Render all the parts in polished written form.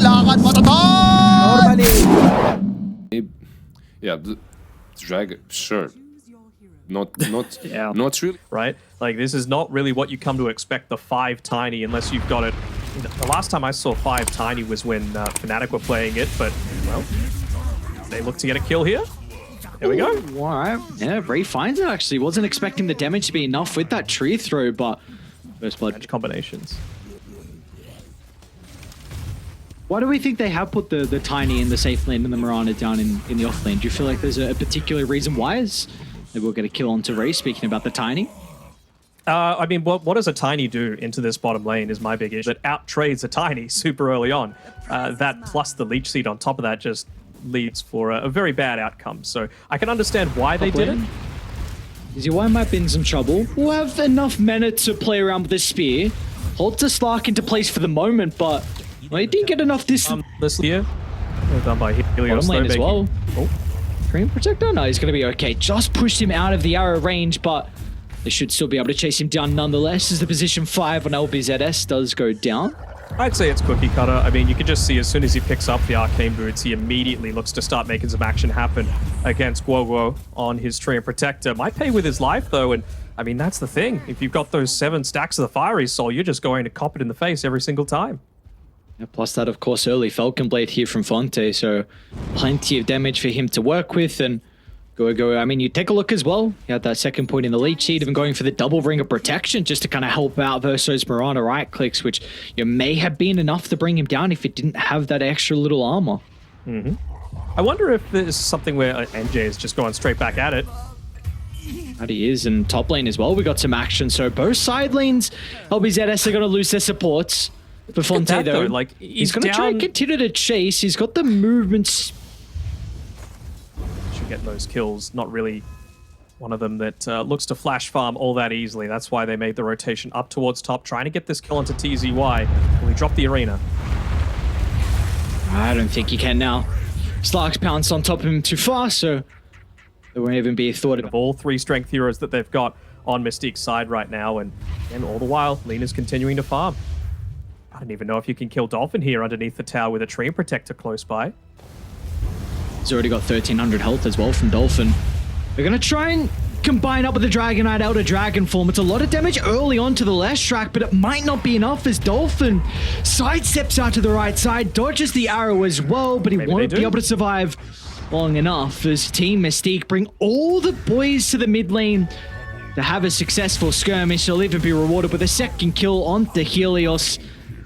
lakad matatag! Normally. Yeah, the drag, sure. Not really. Right? Like, this is not really what you come to expect, the 5 tiny, unless you've got it. The last time I saw 5 tiny was when Fnatic were playing it, but, well, they look to get a kill here. There we go. All right. Yeah, Ray finds it, actually. Wasn't expecting the damage to be enough with that tree throw, but first blood Combinations. Why do we think they have put the tiny in the safe lane and the Mirana down in the off lane? Do you feel like there's a particular reason why? Maybe we'll get a kill onto Ray, speaking about the tiny. I mean, what does a tiny do into this bottom lane is my big issue. That out-trades a tiny super early on. That plus the leech seed on top of that just leads for a very bad outcome. So I can understand why they did it. DZY might be in some trouble. We'll have enough mana to play around with this spear. Hold to Slark into place for the moment, but well, he didn't get enough distance. This here, done by Helios. Bottom lane as well. Oh. Scrim Protector? No, he's going to be okay. Just pushed him out of the arrow range, but they should still be able to chase him down nonetheless as the position 5 on LBZS does go down. I'd say it's cookie cutter. I mean, you can just see as soon as he picks up the arcane boots, he immediately looks to start making some action happen against Guoguo on his Treant Protector. Might pay with his life, though, and I mean, that's the thing. If you've got those 7 stacks of the Fiery Soul, you're just going to cop it in the face every single time. Yeah, plus that, of course, early Falcon Blade here from Fonte, so plenty of damage for him to work with, and Go. I mean, you take a look as well. You had that second point in the leech seed, even going for the double ring of protection just to kind of help out versus Mirana right clicks, which may have been enough to bring him down if it didn't have that extra little armor. I wonder if this is something where NJ is just going straight back at it. That he is, and top lane as well. We got some action, so both side lanes, LBZS are going to lose their supports. For Fonte, though, like, he's going to try and continue to chase. He's got the movements. Should get those kills. Not really one of them that looks to flash farm all that easily. That's why they made the rotation up towards top, trying to get this kill onto TZY. Will he drop the arena? I don't think he can now. Slark's pounced on top of him too fast, so there won't even be a thought of all 3 strength heroes that they've got on Mystique's side right now, and all the while, Lena's continuing to farm. I don't even know if you can kill Dolphin here underneath the tower with a Treant Protector close by. He's already got 1300 health as well from Dolphin. They're going to try and combine up with the Dragonite out of Dragon form. It's a lot of damage early on to the left track, but it might not be enough as Dolphin sidesteps out to the right side, dodges the arrow as well, but he won't be able to survive long enough as Team Mystique bring all the boys to the mid lane to have a successful skirmish. They'll even be rewarded with a second kill onto Helios.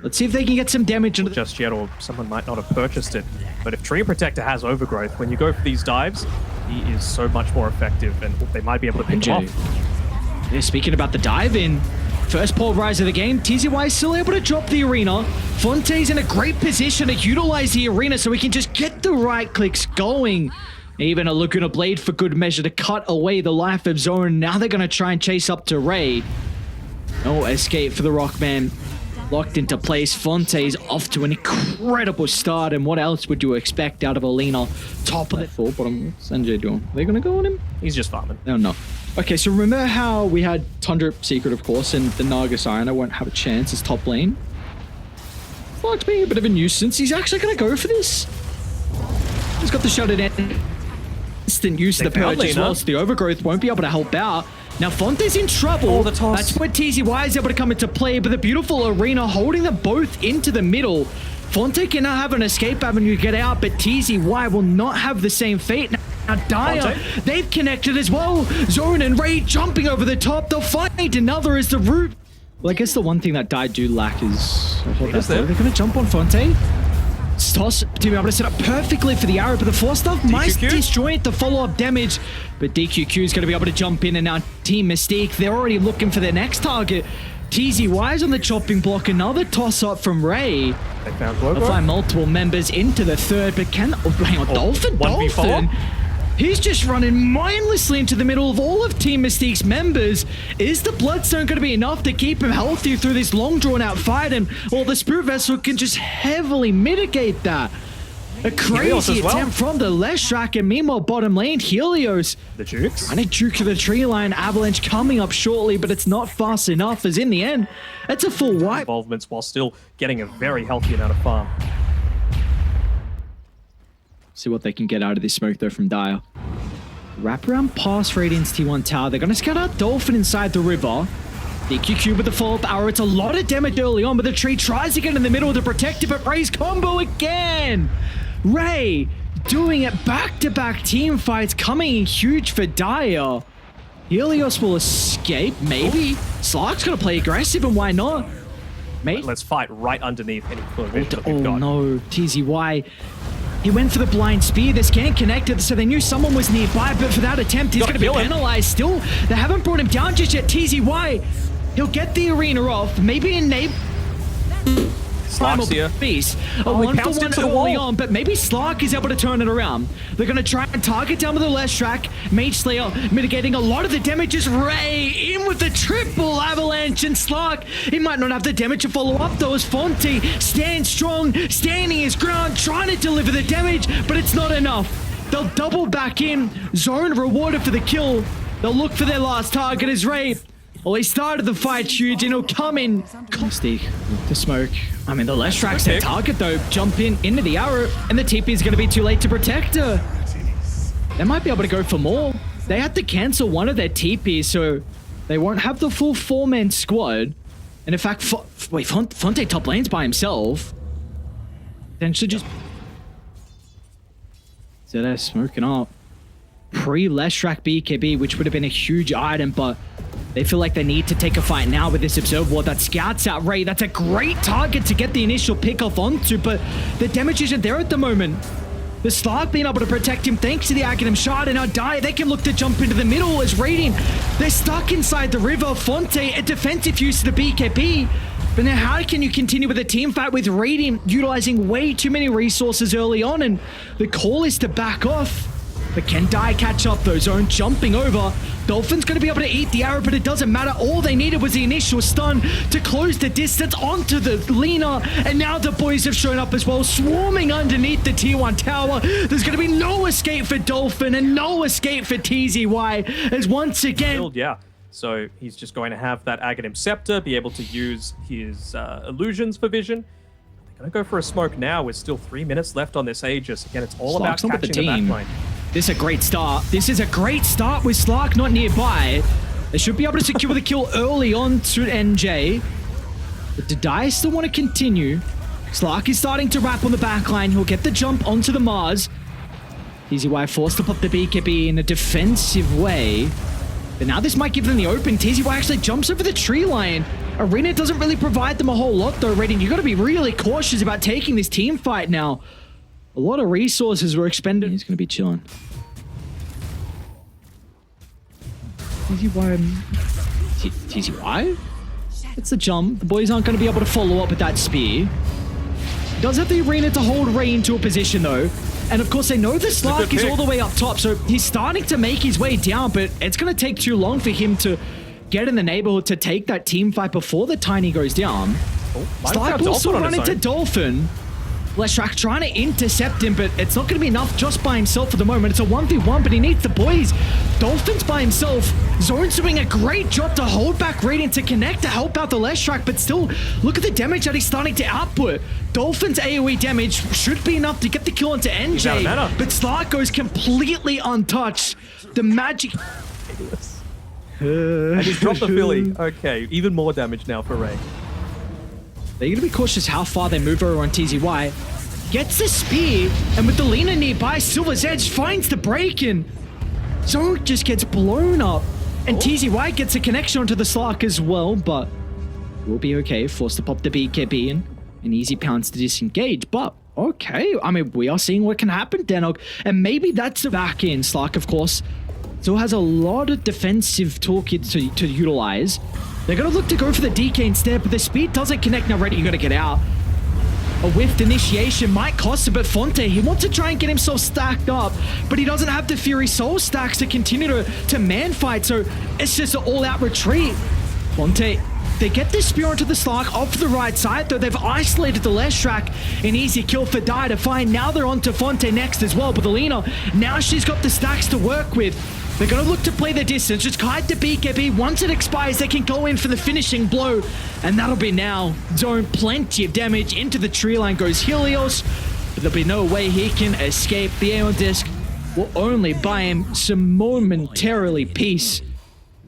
Let's see if they can get some damage into just yet, or someone might not have purchased it. But if Treant Protector has overgrowth, when you go for these dives, he is so much more effective, and they might be able to pick him off. Yeah, speaking about the dive in, first pulverize of the game, TZY is still able to drop the arena. Fonte's in a great position to utilize the arena so he can just get the right clicks going. Even a Laguna Blade for good measure to cut away the life of Zone. Now they're going to try and chase up to Ray. No escape for the Rockman. Locked into place. Fonte's off to an incredible start, and what else would you expect out of Alina? Top of the full bottom. What's NJ doing? Are they gonna go on him? He's just farming. Oh no. Okay, so remember how we had Tundra Secret, of course, and the Naga Siren. I won't have a chance as top lane. Flog's being a bit of a nuisance. He's actually gonna go for this. He's got the shut-in instant use of the purge as well, so the overgrowth won't be able to help out. Now Fonte's in trouble. That's where TZY is able to come into play, but the beautiful arena holding them both into the middle. Fonte can now have an escape avenue to get out, but TZY will not have the same fate. Now Dire, they've connected as well. Zone and Ray jumping over the top. They'll find another as the root. Well, I guess the one thing that Dire do lack is... They're going to jump on Fonte. Toss to be able to set up perfectly for the arrow, but the force stuff might disjoint the follow-up damage. But DQQ is going to be able to jump in, and now Team Mystique, they're already looking for their next target. TZY is on the chopping block, another toss-up from Ray. They found Global. They'll find multiple members into the third, but can... Oh, hang on, Dolphin! He's just running mindlessly into the middle of all of Team Mystique's members. Is the Bloodstone going to be enough to keep him healthy through this long drawn-out fight? And well, the Spirit Vessel can just heavily mitigate that. A crazy attempt from the left track, and meanwhile, bottom lane, Helios. The Jukes. And a Juke to the tree line. Avalanche coming up shortly, but it's not fast enough, as in the end, it's a full wipe. Involvements while still getting a very healthy amount of farm. See what they can get out of this smoke though from Dire. Wrap around past Radiant's T1 tower. They're going to scout out Dolphin inside the river. DQQ with the follow-up arrow. It's a lot of damage early on, but the tree tries to get in the middle to protect it, but Ray's combo again. Ray doing it back-to-back team fights, coming in huge for Dire. Helios will escape, maybe. Slark's going to play aggressive, and why not? Let's fight right underneath any clear vision that we've Oh got. no, TZY. He went for the blind spear. The scan connected, so they knew someone was nearby, but for that attempt, he's going to be penalized still. They haven't brought him down just yet. TZY, he'll get the arena off. Maybe enable... Slark's here. Beast. A Oh, he 1-for-1 pounced into the early wall. on, but maybe Slark is able to turn it around. They're going to try and target down to the left track. Mage Slayer mitigating a lot of the damages. Ray in with the triple avalanche, and Slark, he might not have the damage to follow up though, as Fonte stands strong, standing his ground, trying to deliver the damage, but it's not enough. They'll double back in. Zone rewarded for the kill. They'll look for their last target as Ray. Well, he started the fight huge, and he'll come in. Mystique, the smoke. I mean, the left track's their target, though. Jump into the arrow, and the TP is going to be too late to protect her. They might be able to go for more. They had to cancel one of their TPs, so they won't have the full 4-man squad. And in fact, Fonte top lane's by himself. Then should just... ZS smoking up. Pre-left track BKB, which would have been a huge item, but they feel like they need to take a fight now with this Observer Ward that scouts out Ray. That's a great target to get the initial pick off onto, but the damage isn't there at the moment. The Slark being able to protect him thanks to the Aghanim shard, and now Dire, they can look to jump into the middle as Radiant. They're stuck inside the river. Fonte, a defensive use of the BKB. But now how can you continue with a team fight with Radiant utilizing way too many resources early on? And the call is to back off. But can Dire catch up though? Zone jumping over. Dolphin's going to be able to eat the arrow, but it doesn't matter. All they needed was the initial stun to close the distance onto the Lina. And now the boys have shown up as well, swarming underneath the T1 tower. There's going to be no escape for Dolphin and no escape for TZY as once again... Yeah, so he's just going to have that Aghanim Scepter, be able to use his illusions for vision. They're going to go for a smoke now with still 3 minutes left on this Aegis. Again, it's all about catching the backline. This is a great start. This is a great start with Slark not nearby. They should be able to secure the kill early on to NJ. But do Dire still want to continue? Slark is starting to wrap on the backline. He'll get the jump onto the Mars. TZY forced to pop the BKB in a defensive way. But now this might give them the open. TZY actually jumps over the tree line. Arena doesn't really provide them a whole lot though, Radiant. You got to be really cautious about taking this team fight now. A lot of resources were expended. He's going to be chilling. TZY? It's the jump. The boys aren't going to be able to follow up with that spear. He does have the arena to hold Ray into a position though. And of course they know the Slark is all the way up top, so he's starting to make his way down, but it's going to take too long for him to get in the neighborhood to take that team fight before the Tiny goes down. Slark will also run into Dolphin. Leshrak trying to intercept him, but it's not going to be enough just by himself for the moment. It's a 1v1, but he needs the boys. Dolphin's by himself. Zone's doing a great job to hold back Radiant to connect to help out the Leshrak, but still, look at the damage that he's starting to output. Dolphin's AoE damage should be enough to get the kill onto NJ, but Slark goes completely untouched. The magic... And he's dropped the Philly. Okay, even more damage now for Ray. They're going to be cautious how far they move over on TZY. Gets the spear, and with the Lina nearby, Silver's Edge finds the break, and Zone just gets blown up. And TZY gets a connection onto the Slark as well, but we'll be okay. Forced to pop the BKB in. An easy pounce to disengage, but okay. I mean, we are seeing what can happen, Danog. And maybe that's the back end. Slark, of course, still has a lot of defensive toolkit to utilize. They're going to look to go for the DK instead, but the speed doesn't connect. Now, Ready, you got to get out. A whiffed initiation might cost a bit. Fonte, he wants to try and get himself stacked up, but he doesn't have the Fury Soul stacks to continue to man fight, so it's just an all-out retreat. Fonte, they get this spear onto the Slark off the right side, though they've isolated the Leshrak. An easy kill for Dire to find. Now they're onto Fonte next as well, but Alina, now she's got the stacks to work with. They're going to look to play the distance. Just hide the BKB. Once it expires, they can go in for the finishing blow. And that'll be now. Zone, plenty of damage. Into the tree line goes Helios. but there'll be no way he can escape. The Aeon Disc will only buy him some momentarily peace.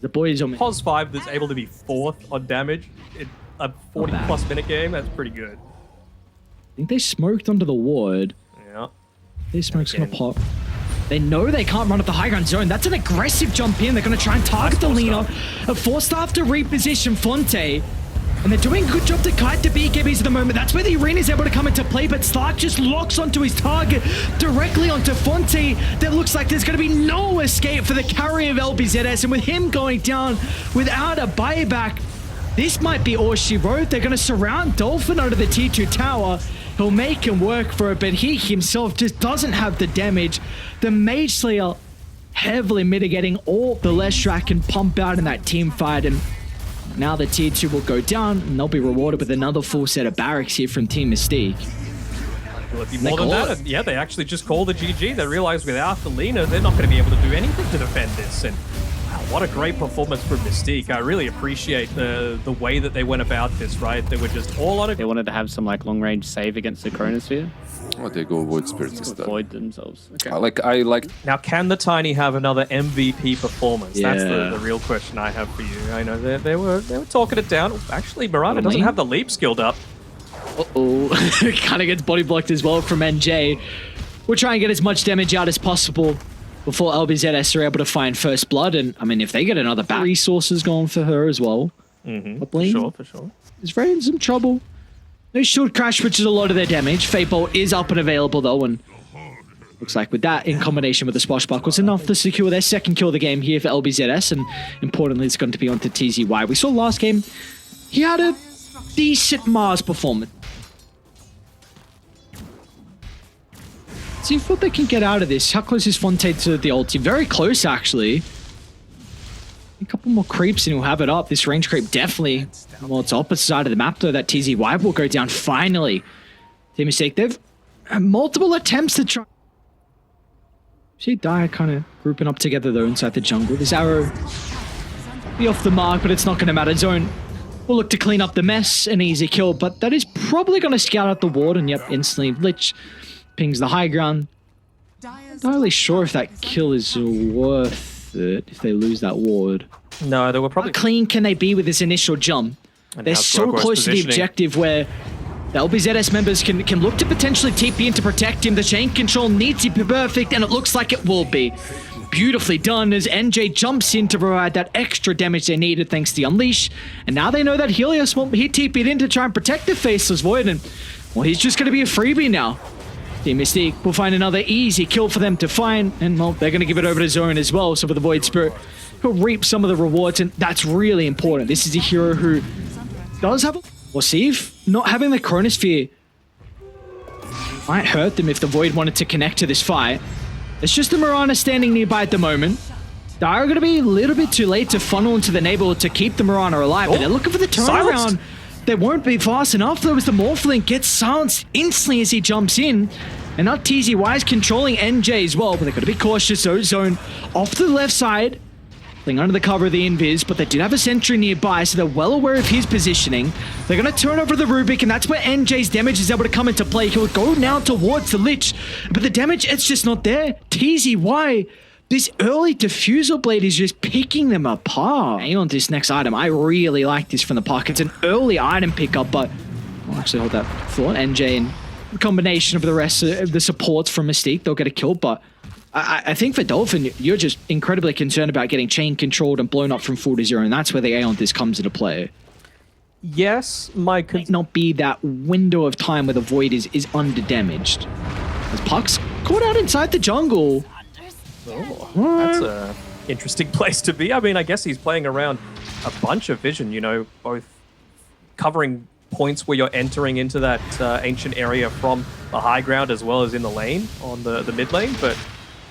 The boys on Pos 5 that's able to be 4th on damage in a 40-plus minute game, that's pretty good. I think they smoked onto the ward. Yeah. This smoke's gonna pop. They know they can't run up the high ground zone. That's an aggressive jump in. They're gonna try and target the Lina. A forced staff to reposition Fonte. And they're doing a good job to kite the BKBs at the moment. That's where the arena is able to come into play, but Stark just locks onto his target directly onto Fonte. That looks like there's going to be no escape for the carry of LBZS, and with him going down without a buyback, this might be all she wrote. They're going to surround Dolphin under the T2 tower. He'll make him work for it, but he himself just doesn't have the damage. The Mage Slayer heavily mitigating all the Leshrac can pump out in that team fight, and now the tier 2 will go down, and they'll be rewarded with another full set of barracks here from Team Mystique. Will it be more than that? And yeah, they actually just called the GG. They realized without the Lina, they're not going to be able to do anything to defend this. And wow, what a great performance from Mystique. I really appreciate the way that they went about this, right? They were just all on it. They wanted to have some like long-range save against the Chronosphere. Oh, they go Void Spirits instead. Avoid themselves. Okay. I like. Now, can the Tiny have another MVP performance? Yeah. That's the real question I have for you. I know they were talking it down. Actually, Miranda doesn't have the leap skilled up. Uh-oh. Kind of gets body blocked as well from NJ. We'll try and get as much damage out as possible before LBZS are able to find first blood. And, I mean, if they get another back, resources going for her as well. For sure. Is Ray in some trouble? No shield crash, which is a lot of their damage. Fate Bolt is up and available, though, and looks like with that, in combination with the Swashbuckle, enough to secure their second kill of the game here for LBZS, and importantly, it's going to be onto TZY. We saw last game, he had a decent Mars performance. See what they can get out of this. How close is Fonte to the ulti? Very close, actually. A couple more creeps and he'll have it up. This range creep definitely, well, it's opposite side of the map though. That TZY will go down finally. Team Mystique, they've had multiple attempts to try. See Dire kind of grouping up together though inside the jungle. This arrow be off the mark, but it's not going to matter. Zone will look to clean up the mess. An easy kill, but that is probably going to scout out the ward, and yep, instantly Lich pings the high ground. Not really sure if that kill is worth it if they lose that ward. No, they were probably... How clean can they be with this initial jump? And they're so close to the objective where the LBZS members can look to potentially TP in to protect him. The chain control needs to be perfect, and it looks like it will be. Beautifully done as NJ jumps in to provide that extra damage they needed thanks to the Unleash. And now they know that Helios won't be TP'd in to try and protect the Faceless Void, and well, he's just going to be a freebie now. Team Mystique will find another easy kill for them to find, and well, they're going to give it over to Zone as well. So for the Void Spirit, he'll reap some of the rewards, and that's really important. This is a hero who does have a... Well, see if not having the Chronosphere might hurt them if the Void wanted to connect to this fight. It's just the Mirana standing nearby at the moment. Dire are going to be a little bit too late to funnel into the neighborhood to keep the Mirana alive, but they're looking for the turnaround. They won't be fast enough though as the Morphling gets silenced instantly as he jumps in. And now TZY is controlling NJ as well, but they've got to be cautious. So Zone off to the left side, playing under the cover of the Invis, but they did have a sentry nearby, so they're well aware of his positioning. They're going to turn over the Rubik, and that's where NJ's damage is able to come into play. He'll go now towards the Lich, but the damage, it's just not there. TZY, this early Diffusal Blade is just picking them apart. Hang on to this next item. I really like this from the park. It's an early item pickup, but I'll actually hold that thought. NJ and the combination of the rest of the supports from Mystique, they'll get a kill, but I think for Dolphin, you're just incredibly concerned about getting chain controlled and blown up from 4 to 0, and that's where the Aeon Disc comes into play. Yes, might not be that window of time where the Void is under-damaged. As Puck's caught out inside the jungle. Oh, that's a interesting place to be. I mean, I guess he's playing around a bunch of vision, you know, both covering points where you're entering into that ancient area from the high ground as well as in the lane on the mid lane, but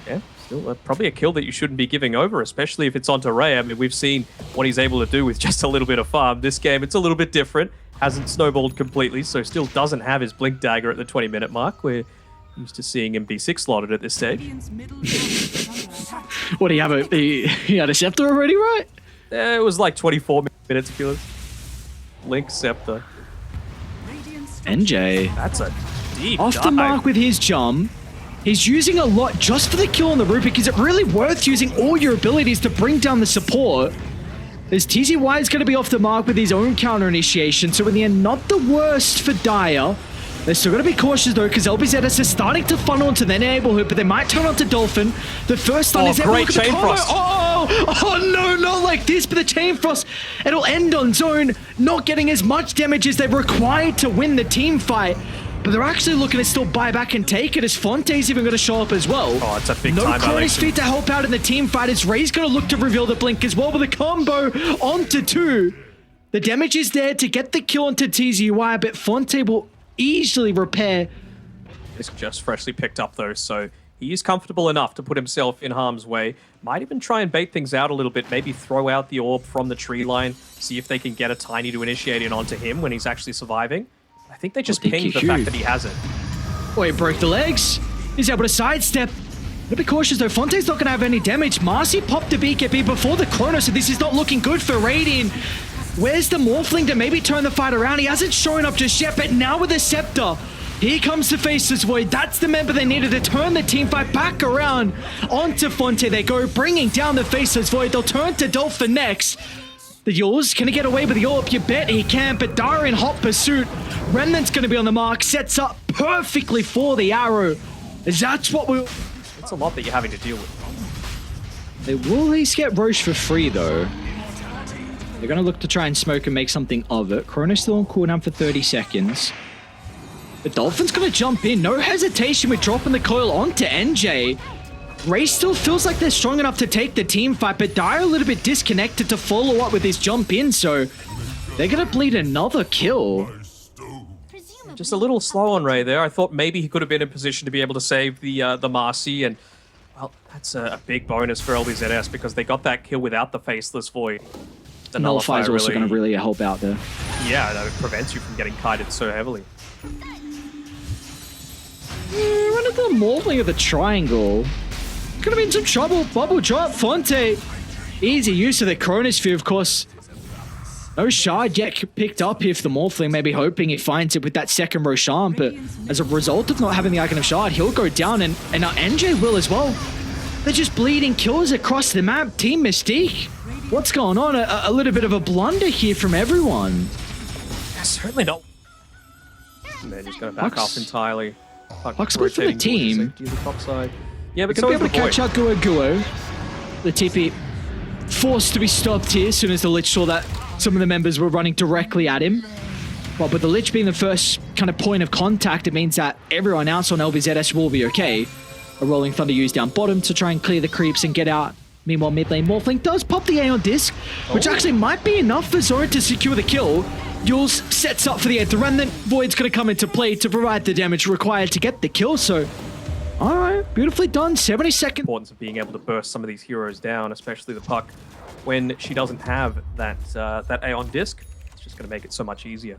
yeah, still probably a kill that you shouldn't be giving over, especially if it's onto Ray. I mean, we've seen what he's able to do with just a little bit of farm. This game, it's a little bit different, hasn't snowballed completely, so still doesn't have his Blink Dagger at the 20-minute mark. We're used to seeing him be 6 slotted at this stage. What do you have? He had a Scepter already, right? It was like 24 minutes, if you Link Scepter. NJ. That's a Deep Off the dive. mark with his jump. He's using a lot just for the kill on the Rupik. Is it really worth using all your abilities to bring down the support? As TZY is going to be off the mark with his own counter initiation, so in the end, not the worst for Dire. They're still going to be cautious though, because LBZS is starting to funnel into their neighborhood, but they might turn onto Dolphin. The first stun is there. Great Look at the chain combo. frost. Oh no, not like this, but the chain frost, it'll end on zone, not getting as much damage as they're required to win the team fight. But they're actually looking to still buy back and take it, as Fonte's even going to show up as well. Oh, it's a big no time Cronus violation. feed to help out in the team fight, as Ray's going to look to reveal the blink as well with a combo onto 2. The damage is there to get the kill onto TZY, but Fonte will easily repair. It's just freshly picked up though, so he is comfortable enough to put himself in harm's way. Might even try and bait things out a little bit, maybe throw out the orb from the tree line, see if they can get a Tiny to initiate in onto him when he's actually surviving. I think they just pinged the fact that he hasn't. Oh, he broke the legs. He's able to sidestep. Gotta be cautious though, Fonte's not gonna have any damage. Marcy popped the BKB before the Chrono, so this is not looking good for Radiant. Where's the Morphling to maybe turn the fight around? He hasn't shown up just yet, but now with the Scepter, here comes the Faceless Void. That's the member they needed to turn the team fight back around. Onto Fonte they go, bringing down the Faceless Void. They'll turn to Dolphin next. The Yules, can he get away with the orb? You bet he can, but Dara in hot pursuit. Remnant's going to be on the mark, sets up perfectly for the arrow. That's what we'll... It's a lot that you're having to deal with. They will at least get Roche for free, though. They're going to look to try and smoke and make something of it. Chrono's still on cooldown for 30 seconds. The Dolphin's going to jump in. No hesitation with dropping the coil onto NJ. Ray still feels like they're strong enough to take the team fight, but Dire a little bit disconnected to follow up with his jump in, so they're going to bleed another kill. Just a little slow on Ray there. I thought maybe he could have been in position to be able to save the Marcy, and well, that's a big bonus for LBZS because they got that kill without the Faceless Void. The Nullify is also going to really help out there. Yeah, that prevents you from getting kited so heavily. Run at the Morphling of the triangle. Could have been some trouble. Bubble drop, Fonte. Easy use of the Chronosphere, of course. No shard yet picked up here for the Morphling, maybe hoping he finds it with that second Roshan, but as a result of not having the Icon of Shard, he'll go down, and now NJ will as well. They're just bleeding kills across the map. Team Mystique. What's going on? A little bit of a blunder here from everyone. Certainly not. And they're just going to back Puck's- off entirely. Puck's good for the rotating towards team. safety of the top side. Yeah, but Gonna so be is able the to catch Void. out Guo. The TP forced to be stopped here as soon as the Lich saw that some of the members were running directly at him. Well, but the Lich being the first kind of point of contact, it means that everyone else on LBZS will be okay. A Rolling Thunder used down bottom to try and clear the creeps and get out. Meanwhile, mid lane Morphling does pop the Aeon Disc, which actually might be enough for Zora to secure the kill. Yules sets up for the 8th. The Remnant Void's going to come into play to provide the damage required to get the kill, so... Alright, beautifully done. 70 seconds. Importance of being able to burst some of these heroes down, especially the Puck, when she doesn't have that Aeon Disc. It's just going to make it so much easier.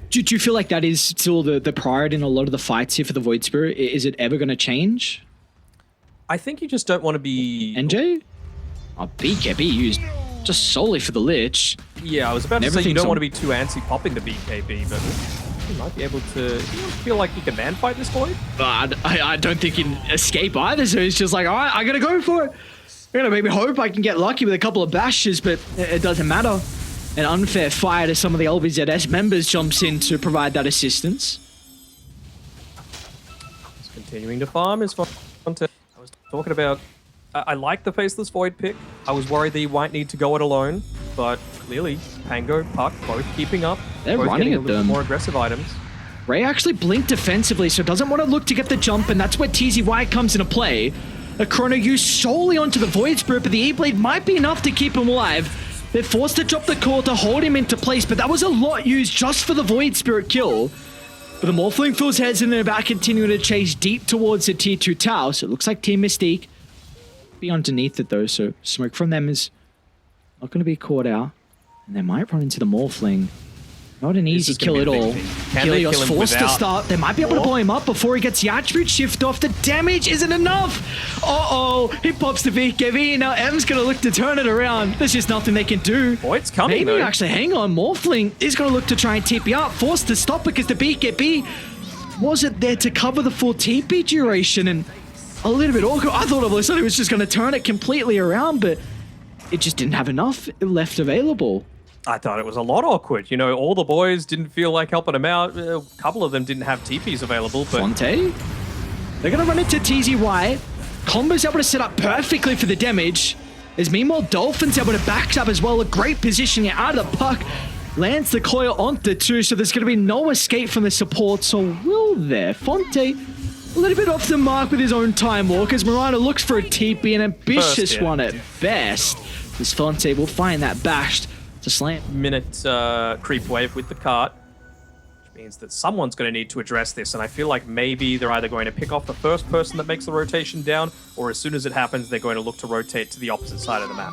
Do you feel like that is still the priority in a lot of the fights here for the Void Spirit? Is it ever going to change? I think you just don't want to be... NJ? Oh, BKB used just solely for the Lich. Yeah, I was about to say you Everything's don't on- want to be too antsy popping the BKB, but you might be able to... Do you feel like you can man fight this Void? But I don't think he can escape either, so it's just like, alright, I gotta go for it. I'm gonna maybe hope I can get lucky with a couple of bashes, but it doesn't matter. An unfair fire to some of the LBZS members jumps in to provide that assistance. Just continuing to farm is fun. I was talking about... I like the Faceless Void pick. I was worried that you might need to go it alone, but clearly, Pango, Puck, both keeping up. They're both running getting at a little them. more aggressive items. Ray actually blinked defensively, so doesn't want to look to get the jump, and that's where TZY comes into play. A Chrono used solely onto the Void Spirit, but the E-Blade might be enough to keep him alive. They're forced to drop the core to hold him into place, but that was a lot used just for the Void Spirit kill. But the Morphling feels heads in and about continuing to chase deep towards the tier 2 tower, so it looks like Team Mystique be underneath it though, so smoke from them is not going to be caught out. And they might run into the Morphling. Not an easy is gonna kill be at a big all. thing. Can they Helios kill him forced to without start. They might be able to Or- blow him up before he gets the attribute shift off. The damage isn't enough. Uh-oh, he pops the BKB. Now M's going to look to turn it around. There's just nothing they can do. Oh, it's coming, Maybe though. actually, hang on. Morphling is going to look to try and TP up. Forced to stop because the BKB wasn't there to cover the full TP duration. And a little bit awkward. I thought all of a sudden he was just going to turn it completely around, but it just didn't have enough left available. I thought it was a lot awkward. You know, all the boys didn't feel like helping him out. A couple of them didn't have TPs available, but Fonte. They're going to run into TZY. Combo's able to set up perfectly for the damage. As meanwhile, Dolphin's able to back up as well. A great positioning out of the puck. Lands the coil onto two, so there's going to be no escape from the support. So will there? Fonte, a little bit off the mark with his own time walk as Marana looks for a TP, an ambitious First hit. one at best. As Fonte will find that bashed to slam. minute creep wave with the cart, which means that someone's going to need to address this. And I feel like maybe they're either going to pick off the first person that makes the rotation down, or as soon as it happens, they're going to look to rotate to the opposite side of the map.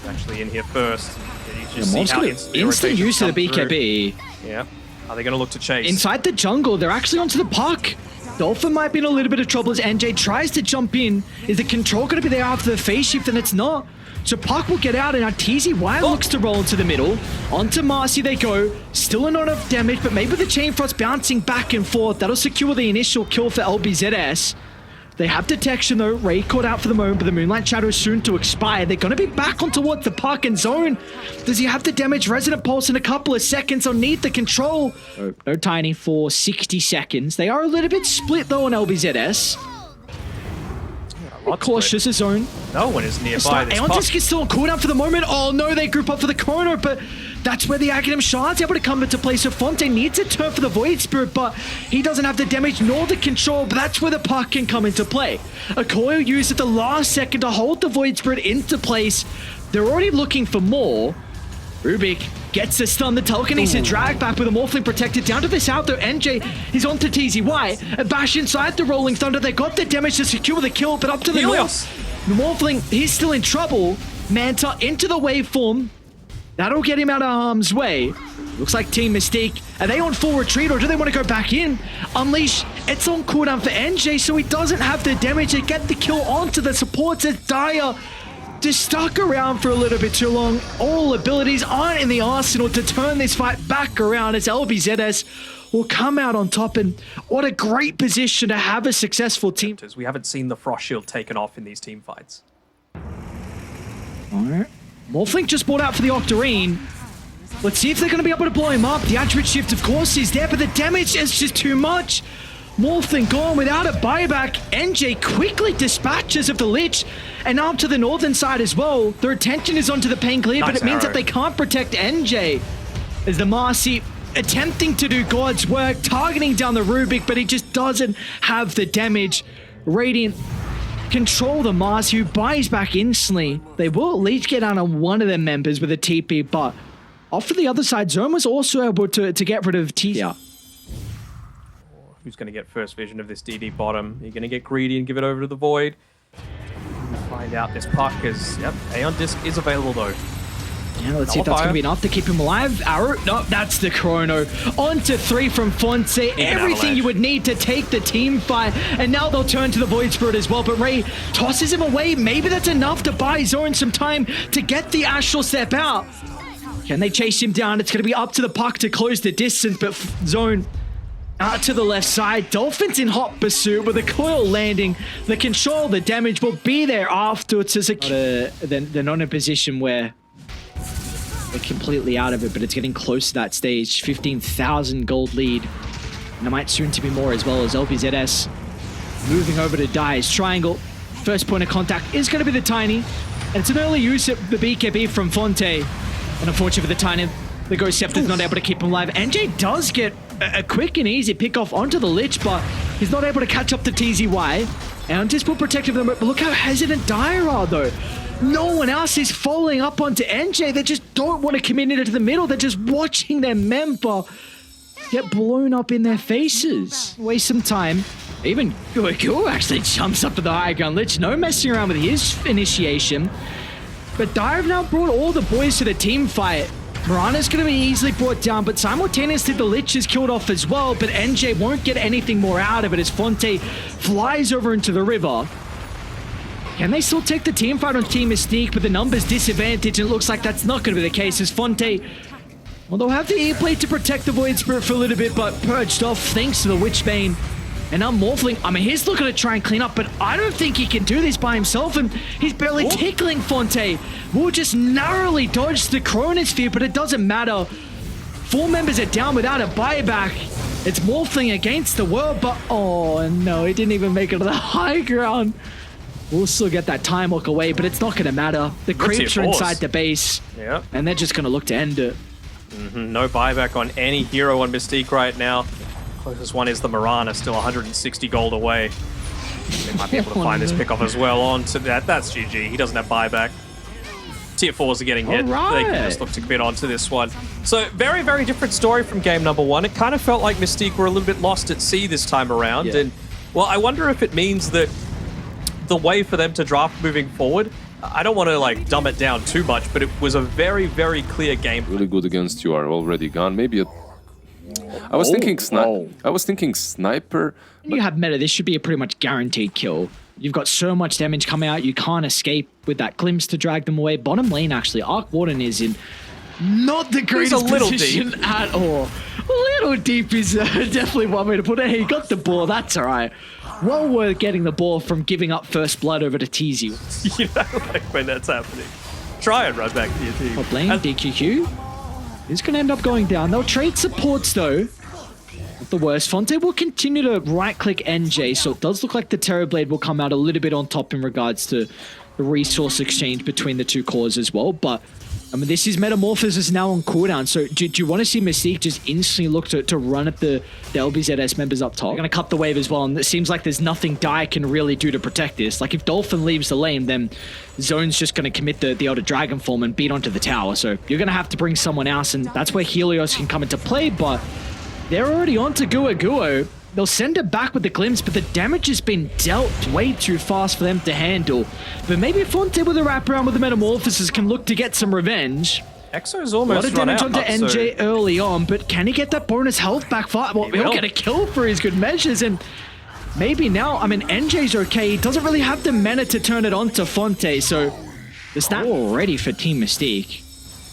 Actually in here first. You just see how instantly Instant rotations use of the come through. BKB. Yeah. Are they going to look to chase? Inside the jungle, they're actually onto the puck. Dolphin might be in a little bit of trouble as NJ tries to jump in. Is the control going to be there after the phase shift? And it's not. So puck will get out, and now TZY looks to roll into the middle. Onto Marcy they go. Still not enough damage, but maybe the chain frost bouncing back and forth. That'll secure the initial kill for LBZS. They have detection though. Ray caught out for the moment, but the Moonlight Shadow is soon to expire. They're going to be back on towards the puck and zone. Does he have the damage? Resonant Pulse in a couple of seconds. They'll need the control. No Tiny for 60 seconds. They are a little bit split though on LBZS. Lots Cautious of as zone. it. No one is nearby this puck. Aeontisk is still on cooldown for the moment. Oh no, they group up for the corner, but that's where the Aghanim Shard's able to come into play. So Fonte needs a turn for the Void Spirit, but he doesn't have the damage nor the control, but that's where the puck can come into play. A coil used at the last second to hold the Void Spirit into place. They're already looking for more. Rubik gets the stun. The telekinesis drag back with a Morphling protected down to the south though. NJ is onto TZY. A bash inside the Rolling Thunder. They got the damage to secure the kill, but up to the Helios. north. The Morphling, he's still in trouble. Manta into the waveform. That'll get him out of harm's way. Looks like Team Mystique. Are they on full retreat or do they want to go back in? Unleash, it's on cooldown for NJ, so he doesn't have the damage to get the kill onto the supports as Dire just stuck around for a little bit too long. All abilities aren't in the arsenal to turn this fight back around as LBZS will come out on top. And what a great position to have a successful team. We haven't seen the Frost Shield taken off in these team fights. All right. Morphling just brought out for the Octarine. Let's see if they're going to be able to blow him up. The attribute shift, of course, is there, but the damage is just too much. Morphling gone without a buyback. NJ quickly dispatches of the Lich, and up to the northern side as well. Their attention is onto the Pain Clear, but Nice it means arrow. that they can't protect NJ. As the Marcy attempting to do God's work, targeting down the Rubik, but he just doesn't have the damage. Radiant control the Mars, who buys back instantly. They will at least get out on one of their members with a TP, but off to the other side, Zone was also able to get rid of T. Yeah. Who's going to get first vision of this DD bottom? You're going to get greedy and give it over to the Void. Find out this puck is, yep, Aeon Disc is available though. Yeah, let's see if that's going to be enough to keep him alive. Arrow, no, that's the Chrono. On to 3 from Fonte. Everything you would need to take the team fight. And now they'll turn to the Void Spirit as well. But Ray tosses him away. Maybe that's enough to buy Zone some time to get the Astral Step out. Can they chase him down? It's going to be up to the puck to close the distance. But Zone out to the left side. Dolphins in hot pursuit with the coil landing. The control, the damage will be there afterwards. They're not in a position where they're completely out of it, but it's getting close to that stage. 15,000 gold lead. And there might soon to be more as well as LBZS moving over to Dive's triangle. First point of contact is going to be the Tiny. And it's an early use of the BKB from Fonte. And unfortunately for the Tiny, the Ghost Scepter's not able to keep him alive. NJ does get a quick and easy pick off onto the Lich, but he's not able to catch up to TZY. And just put protective of them, but look how hesitant Dire are though. No one else is following up onto NJ. They just don't want to commit into the middle. They're just watching their member get blown up in their faces. Waste some time. Even Guagu actually jumps up to the high ground Lich. No messing around with his initiation. But Dire have now brought all the boys to the team fight. Mirana's going to be easily brought down, but simultaneously the Lich is killed off as well, but NJ won't get anything more out of it as Fonte flies over into the river. Can they still take the team fight on Team Mystique, but the numbers disadvantage, and it looks like that's not going to be the case as Fonte, well, they'll have the E-plate to protect the Void Spirit for a little bit, but purged off thanks to the Witchbane. And now Morphling, I mean, he's looking to try and clean up, but I don't think he can do this by himself, and he's barely tickling Fonte. Will just narrowly dodge the Chronosphere, but it doesn't matter. 4 members are down without a buyback. It's Morphling against the world, but oh no, he didn't even make it to the high ground. We'll still get that time walk away, but it's not going to matter. The creeps are inside the base, and they're just going to look to end it. No buyback on any hero on Mystique right now. Closest one is the Mirana, still 160 gold away. They might be able to find this pickoff as well onto that. That's GG. He doesn't have buyback. Tier 4s are getting hit. They can just look to commit onto this one. So very, very different story from game number 1. It kind of felt like Mystique were a little bit lost at sea this time around. And, well, I wonder if it means that the way for them to draft moving forward, I don't want to like dumb it down too much, but it was a very, very clear game. Really good against you are already gone. Maybe I was thinking sniper. You have meta, this should be a pretty much guaranteed kill. You've got so much damage coming out, you can't escape with that glimpse to drag them away. Bottom lane, actually, Arc Warden is in not the greatest position deep at all. A little deep is definitely one way to put it. Hey, he got the ball, that's all right. Well worth getting the ball from giving up first blood over to Teasy. You know, like when that's happening. Try and run back to your team. Top lane, DQQ is going to end up going down. They'll trade supports though. Not the worst. Fonte will continue to right-click NJ, so it does look like the Terrorblade will come out a little bit on top in regards to the resource exchange between the two cores as well, but I mean, this is Metamorphosis now on cooldown, so do you want to see Mystique just instantly look to run at the LBZS members up top? They're going to cut the wave as well, and it seems like there's nothing Dire can really do to protect this. Like, if Dolphin leaves the lane, then Zone's just going to commit the Elder Dragon form and beat onto the tower, so you're going to have to bring someone else, and that's where Helios can come into play, but they're already on to Guo. They'll send it back with the glimpse, but the damage has been dealt way too fast for them to handle. But maybe Fonte with a wraparound with the Metamorphosis can look to get some revenge. Exo's almost a lot of damage onto NJ early on, but can he get that bonus health back? Well, he'll get a kill for his good measures, and maybe now, I mean, NJ's okay. He doesn't really have the mana to turn it on to Fonte, so the snap already for Team Mystique.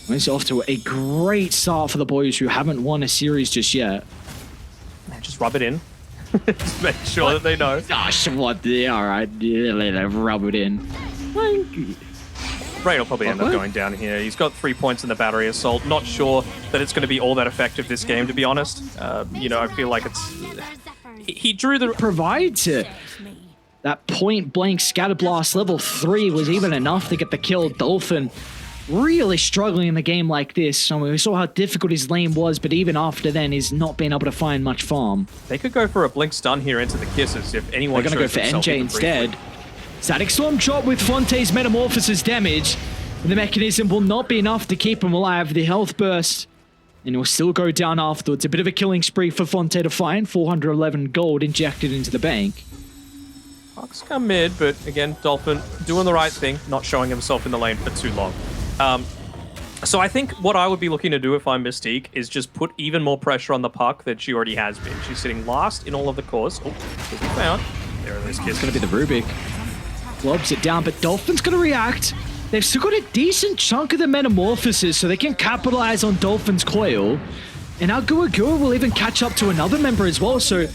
It's off to a great start for the boys who haven't won a series just yet. Just rub it in. Just make sure that they know. Gosh, what? Yeah, all right. Yeah, rub it in. Ray will probably end up going down here. He's got 3 points in the battery assault. Not sure that it's going to be all that effective this game, to be honest. You know, I feel like it's... He drew the... Provides it. That point-blank Scatterblast level 3 was even enough to get the kill. Dolphin really struggling in the game like this. I mean, we saw how difficult his lane was, but even after then, he's not been able to find much farm. They could go for a blink stun here into the kisses if anyone. They're going to go for NJ instead. Static Storm drop with Fonte's Metamorphosis damage. And the mechanism will not be enough to keep him alive. The health burst, and he'll still go down afterwards. A bit of a killing spree for Fonte to find. 411 gold injected into the bank. Hawks come mid, but again, Dolphin doing the right thing, not showing himself in the lane for too long. So I think what I would be looking to do if I'm Mystique is just put even more pressure on the puck than she already has been. She's sitting last in all of the cores. Oh, should be found. There it is. It's going to be the Rubik. Globs it down, but Dolphin's going to react. They've still got a decent chunk of the Metamorphosis, so they can capitalize on Dolphin's coil. And now Guo will even catch up to another member as well, so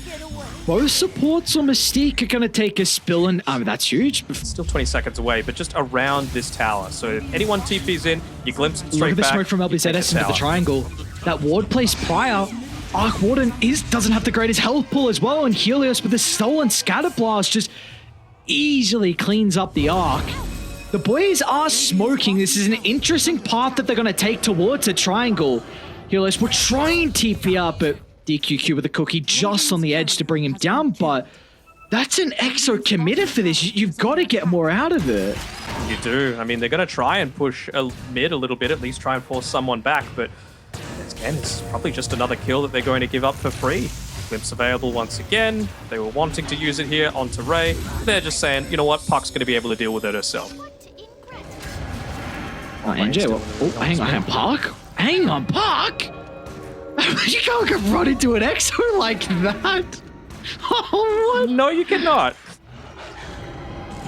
both supports on Mystique are going to take a spill, and that's huge. Still 20 seconds away, but just around this tower. So if anyone TP's in, you glimpse straight back. Look at the smoke from LBZS into the triangle. That ward placed prior. Arc Warden doesn't have the greatest health pool as well, and Helios with the stolen Scatterblast just easily cleans up the Arc. The boys are smoking. This is an interesting path that they're going to take towards a triangle. Helios will try and TP up, but DQQ with a cookie just on the edge to bring him down, but that's an Exo committed for this. You've got to get more out of it. You do. I mean, they're going to try and push mid a little bit, at least try and force someone back, but again, it's probably just another kill that they're going to give up for free. Glimpse available once again. They were wanting to use it here onto Ray. They're just saying, you know what, Puck's going to be able to deal with it herself. NJ, hang on, Park? Hang on, Park? You can't get run into an EXO like that. Oh, what? No, you cannot.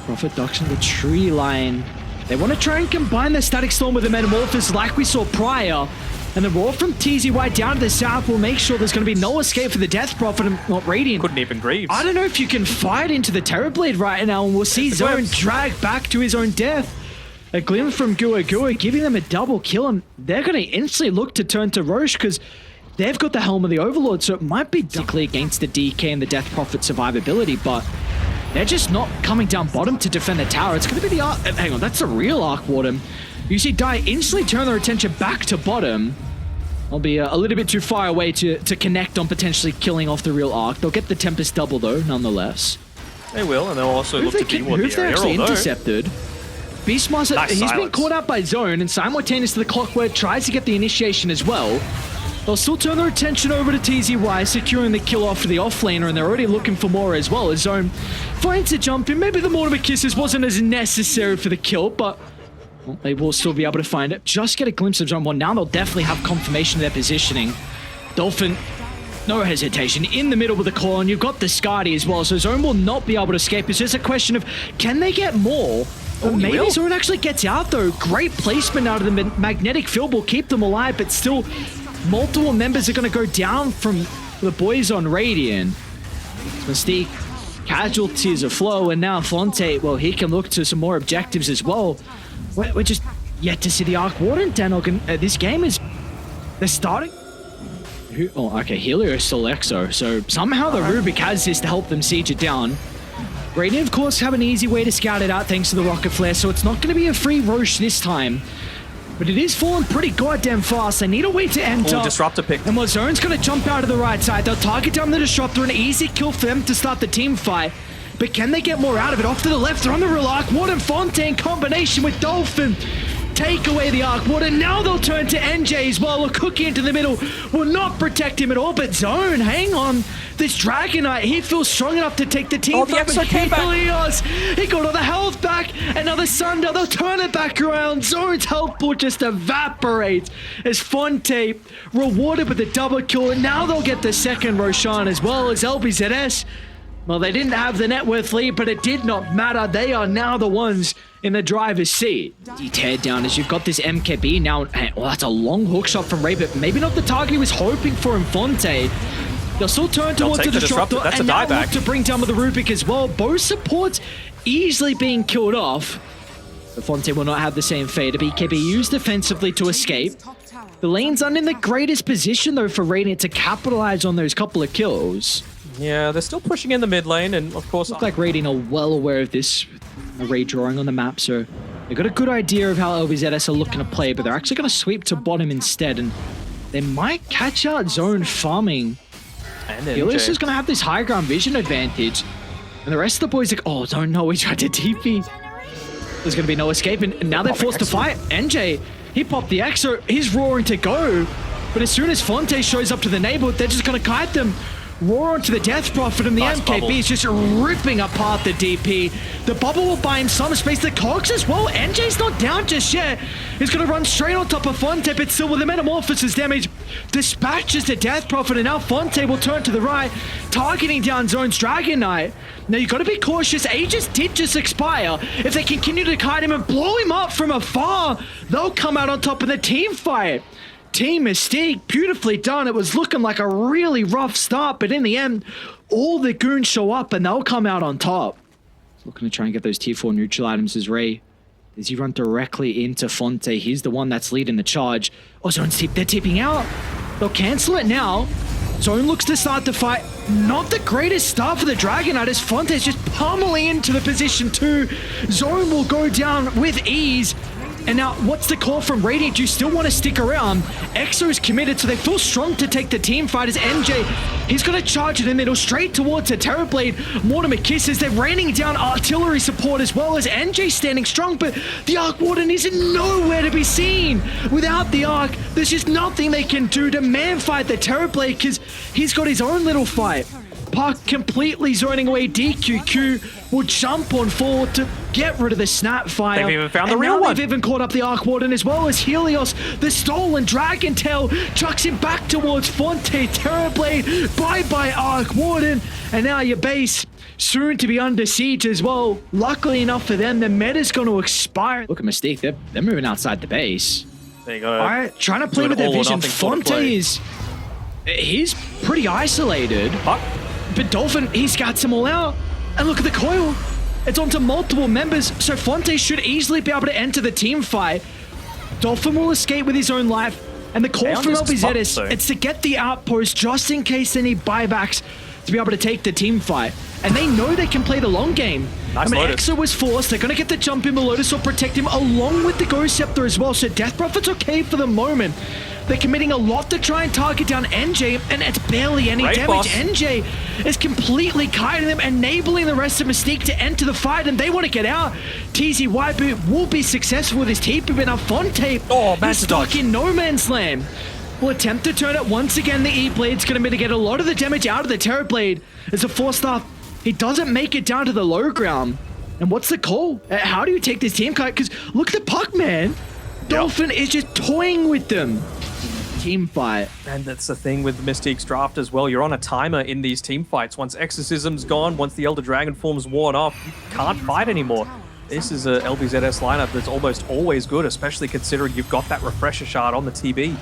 Prophet ducks in the tree line. They want to try and combine the Static Storm with the Metamorphosis like we saw prior. And the roar from TZY down to the south will make sure there's going to be no escape for the Death Prophet and not Radiant. Couldn't even grieve. I don't know if you can fight into the Terrorblade right now, and we'll see Zone drag back to his own death. A glimpse from Gua Gua giving them a double kill, and they're going to instantly look to turn to Roche because they've got the Helm of the Overlord, so it might be directly against the DK and the Death Prophet survivability, but they're just not coming down bottom to defend the tower. It's going to be the Arc. Hang on, that's a real Arc Warden. You see Dai instantly turn their attention back to bottom. They'll be a little bit too far away to connect on potentially killing off the real Arc. They'll get the Tempest double though, nonetheless. They will, and they'll also look to be what who if the they're actually aerial, intercepted? Beastmaster, Nice he's been silence. caught out by Zone, and simultaneously the Clockwork tries to get the initiation as well. They'll still turn their attention over to TZY, securing the kill off the offlaner, and they're already looking for more as well. As Zone finds a jump in. Maybe the Mortimer Kisses wasn't as necessary for the kill, but well, they will still be able to find it. Just get a glimpse of Zone. Well, now they'll definitely have confirmation of their positioning. Dolphin, no hesitation, in the middle with the call, and you've got the Skadi as well, so Zone will not be able to escape. It's just a question of, can they get more? Or maybe Zone actually gets out though. Great placement out of the magnetic field will keep them alive, but still multiple members are going to go down from the boys on Radiant. Mystique, casualties of Flow, and now Fonte, well, he can look to some more objectives as well. We're just yet to see the Arc Warden, Danog, and this game is, they're starting. Oh, okay, Helio is still Exo, so somehow the Rubik has this to help them siege it down. Radiant, of course, have an easy way to scout it out thanks to the Rocket Flare, so it's not going to be a free Roche this time. But it is falling pretty goddamn fast. They need a way to enter. Oh, Disruptor pick. And Zone's going to jump out of the right side. They'll target down the Disruptor, an easy kill for them to start the team fight. But can they get more out of it? Off to the left, they're on the real Arc Warden. Fontaine combination with Dolphin. Take away the Arc Warden. Now they'll turn to NJ as well. A cookie into the middle will not protect him at all. But Zone, hang on. This Dragon Knight, he feels strong enough to take the team. Oh, the extra came back. Helios, he got all the health back. Another Sunder, they'll turn it back around. Zone's health pool just evaporates as Fonte rewarded with the double kill. And now they'll get the second Roshan as well as LBZS. Well, they didn't have the net worth lead, but it did not matter. They are now the ones in the driver's seat. Tear down as you've got this MKB now. Well, that's a long hook shot from Ray, but maybe not the target he was hoping for in Fonte. They'll still turn towards the Disruptor and now look to bring down with the Rubik as well. Both supports easily being killed off. But Fonte will not have the same fate. A BKB used defensively to escape. The lane's not in the greatest position though for Radiant to capitalize on those couple of kills. Yeah, they're still pushing in the mid lane, and of course... Looks like Radiant are well aware of this array drawing on the map, so they've got a good idea of how LBZS are looking to play, but they're actually going to sweep to bottom instead, and they might catch out Zone farming. And Helios is going to have this high ground vision advantage, and the rest of the boys are like, oh, don't know, he tried to TP. There's going to be no escape, and now they're forced to fight. NJ, he popped the Exo, he's roaring to go, but as soon as Fonte shows up to the neighborhood, they're just going to kite them. Roar onto the Death Prophet, and the Nice MKB bubble. is just ripping apart the DP. The bubble will buy him some space. The Cogs as well. NJ's not down just yet. He's going to run straight on top of Fonte, but still with the Metamorphosis damage, dispatches the Death Prophet, and now Fonte will turn to the right, targeting down Zone's Dragon Knight. Now you've got to be cautious. Aegis did just expire. If they continue to kite him and blow him up from afar, they'll come out on top of the team fight. Team Mystique, beautifully done. It was looking like a really rough start, but in the end, all the goons show up and they'll come out on top. Looking to try and get those tier 4 neutral items as Ray. As he run directly into Fonte, he's the one that's leading the charge. Oh, Zone's they're tipping out. They'll cancel it now. Zone looks to start the fight. Not the greatest start for the Dragon Knight as Fonte's just pummeling into the position 2. Zone will go down with ease. And now, what's the call from Radiant? Do you still want to stick around? Exo's committed, so they feel strong to take the team fight as NJ, he's going to charge in the middle, straight towards a Terrorblade. Mortimer Kisses, they're raining down artillery support as well as NJ standing strong, but the Arc Warden is nowhere to be seen. Without the Arc, there's just nothing they can do to man fight the Terrorblade because he's got his own little fight. Puck completely zoning away. DQQ will jump on forward to get rid of the Snapfire. They've even found the And real now one. They've even caught up the Arc Warden as well as Helios. The stolen Dragon Tail chucks him back towards Fonte. Terrorblade. Bye-bye Arc Warden. And now your base soon to be under siege as well. Luckily enough for them, the meta's going to expire. Look at Mystique. They're moving outside the base. There you go. All right, trying to play Do with an their all or vision. nothing sort of Fonte play. is... He's pretty isolated. Puck. But Dolphin, he scats them all out. And look at the coil. It's onto multiple members, so Fonte should easily be able to enter the team fight. Dolphin will escape with his own life. And the call from LBZS, it's to get the outpost just in case they need buybacks to be able to take the team fight. And they know they can play the long game. Nice Lotus. Exo was forced. They're going to get the jump in. The Lotus will protect him along with the Ghost Scepter as well. So Death Prophet's okay for the moment. They're committing a lot to try and target down NJ, and it's barely any Great damage. boss. NJ is completely kiting them, enabling the rest of Mystique to enter the fight, and they want to get out. TZY Boot will be successful with his TP, but now Fonte Oh, is massive stuck dodge. in no man's land. Will attempt to turn it once again. The E-Blade's going to mitigate a lot of the damage out of the Terrorblade. As a 4-star, he doesn't make it down to the low ground. And what's the call? How do you take this team fight? Because look at the Puck, man. Dolphin is just toying with them. Team fight. And that's the thing with Mystique's draft as well. You're on a timer in these team fights. Once Exorcism's gone, once the Elder Dragon form's worn off, you can't fight anymore. This is a LBZS lineup that's almost always good, especially considering you've got that refresher shard on the TB.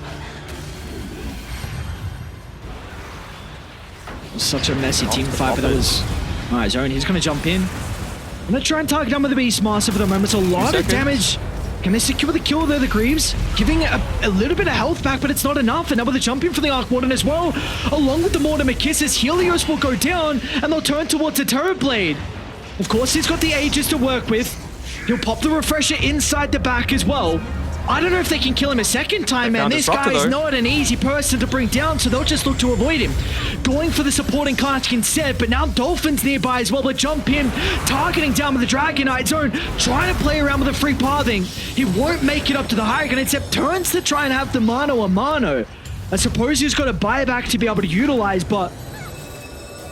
Such a messy team the fight, but top it was... Alright, Zone, he's going to jump in. I'm going to try and target him with the Beastmaster for the moment. It's a lot of damage. Can they secure the kill there, the Greaves? Giving a little bit of health back, but it's not enough. And now with the jump in for the Arc Warden as well. Along with the Mortimer Kisses, Helios will go down, and they'll turn towards the Terrorblade. Of course, he's got the Aegis to work with. He'll pop the Refresher inside the back as well. I don't know if they can kill him a second time, man. This guy is not an easy person to bring down, so they'll just look to avoid him. Going for the supporting Kartik instead, but now Dolphin's nearby as well. But jump in, targeting down with the Dragonite Zone, trying to play around with a free pathing. He won't make it up to the high ground, except turns to try and have the mano a mano. I suppose he's got a buyback to be able to utilize, but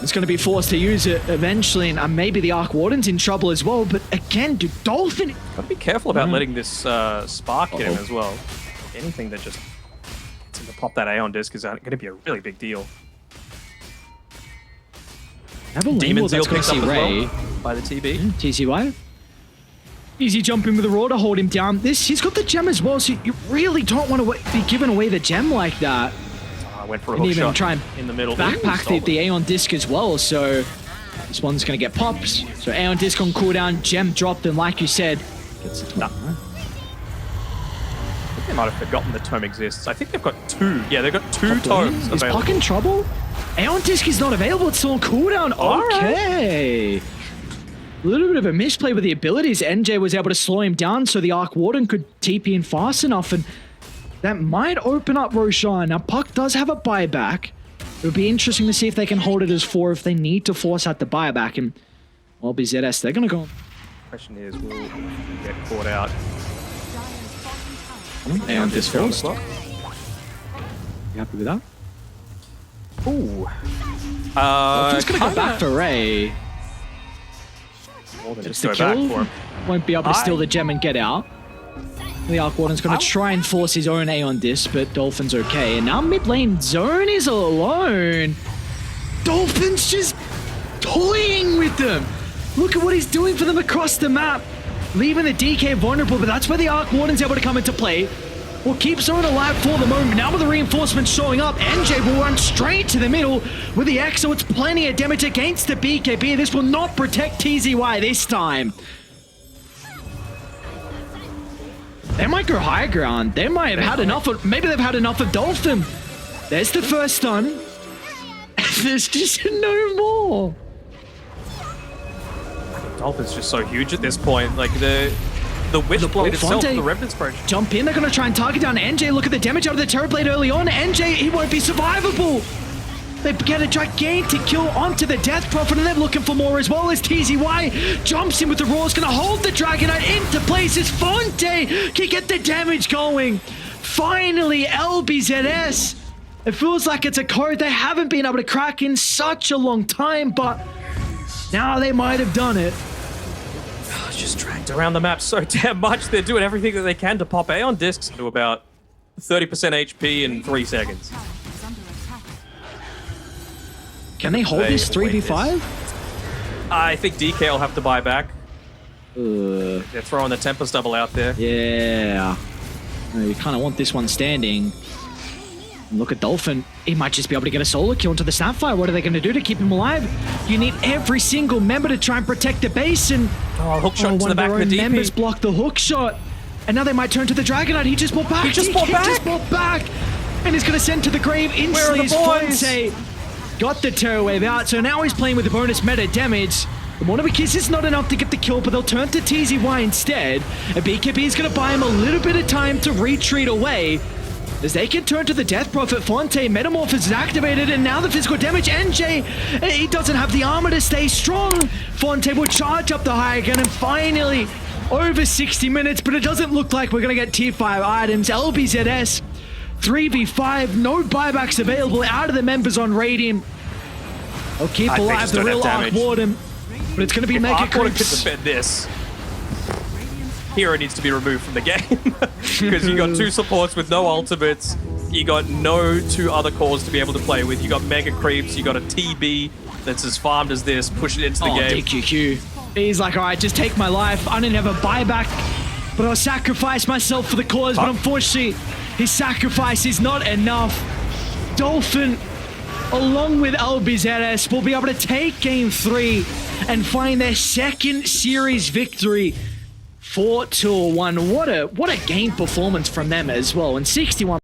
it's going to be forced to use it eventually, and maybe the Arc Warden's in trouble as well. But again, dude, Dolphin... Gotta be careful about letting this spark hit him as well. Anything that just gets him to pop that Aeon disc is going to be a really big deal. Demon Zeal picks up as well by the TB. TCY. Easy jumping with the Raw to hold him down. He's got the gem as well, so you really don't want to be giving away the gem like that. Went for a And hook even shot try and in the middle. backpack the Aeon Disc as well, so this one's going to get pops. So Aeon Disc on cooldown, gem dropped, and like you said, gets the top. I think they might have forgotten the tome exists. I think they've got two. Yeah, they've got two tomes Is available. Puck in trouble? Aeon Disc is not available, it's still on cooldown. Okay. A little bit of a misplay with the abilities. NJ was able to slow him down so the Arc Warden could TP in fast enough, and that might open up Roshan. Now, Puck does have a buyback. It would be interesting to see if they can hold it as 4 if they need to force out the buyback. And LBZS, they're going to go. Question is, will he get caught out? Aeon Disc first. You You happy with that? Ooh. He's going to go back for Ray. More than just The go back kill for him. won't be able to steal the gem and get out. The Arc Warden's going to try and force his own Aeon Disc, but Dolphin's okay. And now mid lane, Zone is alone. Dolphin's just toying with them. Look at what he's doing for them across the map. Leaving the DK vulnerable, but that's where the Arc Warden's able to come into play. Will keep Zone alive for the moment. Now with the reinforcements showing up, NJ will run straight to the middle with the X, so it's plenty of damage against the BKB. This will not protect TZY this time. They might go high ground. They might have had enough of... Maybe they've had enough of Dolphin. There's the first stun. There's just no more. Dolphin's just so huge at this point. Like the Witchblade itself, the Revenant's Approach. Jump in. They're going to try and target down NJ. Look at the damage out of the Terrorblade early on. NJ, he won't be survivable. They get a gigantic kill onto the Death Prophet, and they're looking for more as well as TZY jumps in with the Raw. Is going to hold the Dragonite into place as Fonte can get the damage going. Finally, LBZS It feels like it's a code they haven't been able to crack in such a long time, but now they might have done it. Just dragged around the map so damn much. They're doing everything that they can to pop Aeon discs to about 30% HP in 3 seconds. Can they hold this win 3v5? I think DK will have to buy back. They're throwing the Tempest double out there. Yeah. You kind of want this one standing. And look at Dolphin. He might just be able to get a solo kill into the Snapfire. What are they going to do to keep him alive? You need every single member to try and protect the base. And hook shot into one the of back their of the own DP. members blocked the hook shot. And now they might turn to the Dragonite. He just bought back. He just bought back. And he's going to send to the grave instantly. Where are the boys? Fonte got the Terror Wave out. So now he's playing with the bonus meta damage. The Wannabe Kiss is not enough to get the kill, but they'll turn to TZY instead. And BKB is going to buy him a little bit of time to retreat away. As they can turn to the Death Prophet, Fonte, Metamorph is activated, and now the physical damage. NJ, he doesn't have the armor to stay strong. Fonte will charge up the high again, and finally, over 60 minutes, but it doesn't look like we're going to get tier 5 items. LBZS, 3v5, no buybacks available out of the members on Radiant. They'll keep alive the real Arc Warden, but it's going to be Mega Arc Warden could Creeps. defend this. Hero needs to be removed from the game because you got 2 supports with no ultimates. You got no 2 other cores to be able to play with. You got Mega Creeps. You got a TB that's as farmed as this. Push it into the game. DQQ. He's like, all right, just take my life. I didn't have a buyback, but I'll sacrifice myself for the cause. But unfortunately, his sacrifice is not enough. Dolphin, along with LBZS, will be able to take Game 3 and find their second series victory. 4-1. What a game performance from them as well. And 61.